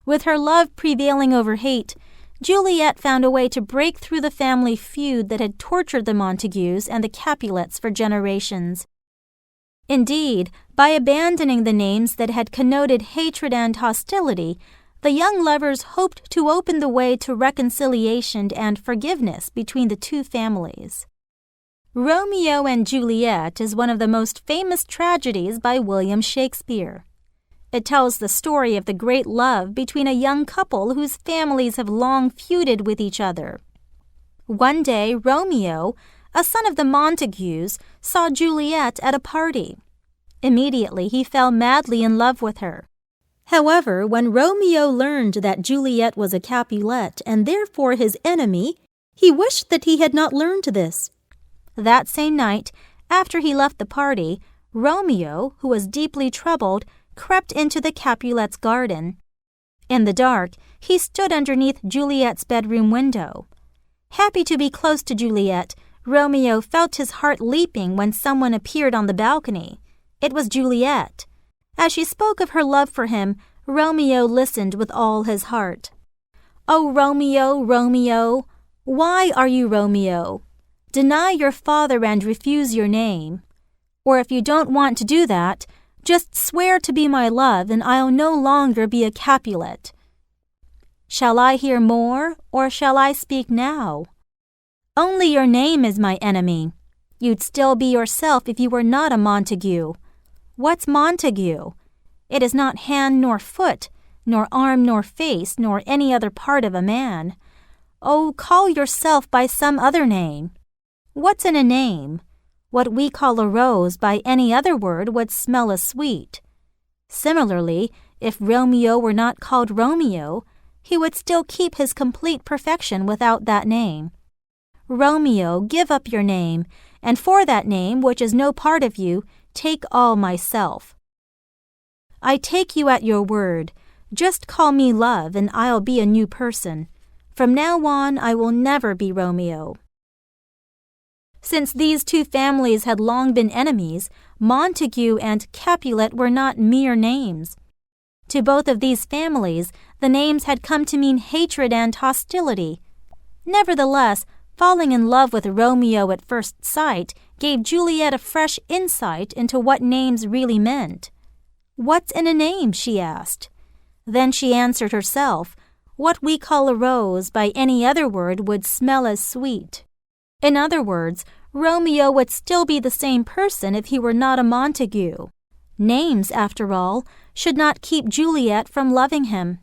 With her love prevailing over hate, Juliet found a way to break through the family feud that had tortured the Montagues and the Capulets for generations. Indeed, by abandoning the names that had connoted hatred and hostility, the young lovers hoped to open the way to reconciliation and forgiveness between the two families. Romeo and Juliet is one of the most famous tragedies by William Shakespeare. It tells the story of the great love between a young couple whose families have long feuded with each other. One day, Romeo, a son of the Montagues, saw Juliet at a party. Immediately, he fell madly in love with her. However, when Romeo learned that Juliet was a Capulet and therefore his enemy, he wished that he had not learned this. That same night, after he left the party, Romeo, who was deeply troubled, crept into the Capulet's garden. In the dark, he stood underneath Juliet's bedroom window. Happy to be close to Juliet, Romeo felt his heart leaping when someone appeared on the balcony. It was Juliet. As she spoke of her love for him, Romeo listened with all his heart. "Oh, Romeo, Romeo, why are you Romeo? Deny your father and refuse your name. Or if you don't want to do that, just swear to be my love and I'll no longer be a Capulet." "Shall I hear more, or shall I speak now?" "Only your name is my enemy. You'd still be yourself if you were not a Montague. What's Montague? It is not hand nor foot, nor arm nor face, nor any other part of a man. Oh, call yourself by some other name. What's in a name? What we call a rose by any other word would smell as sweet. Similarly, if Romeo were not called Romeo, he would still keep his complete perfection without that name. Romeo, give up your name, and for that name, which is no part of you, take all myself. I take you at your word. Just call me love, and I'll be a new person. From now on, I will never be Romeo." Since these two families had long been enemies, Montague and Capulet were not mere names. To both of these families, the names had come to mean hatred and hostility. Nevertheless, falling in love with Romeo at first sight gave Juliet a fresh insight into what names really meant. "What's in a name?" she asked. Then she answered herself, "What we call a rose by any other word would smell as sweet." In other words, Romeo would still be the same person if he were not a Montague. Names, after all, should not keep Juliet from loving him.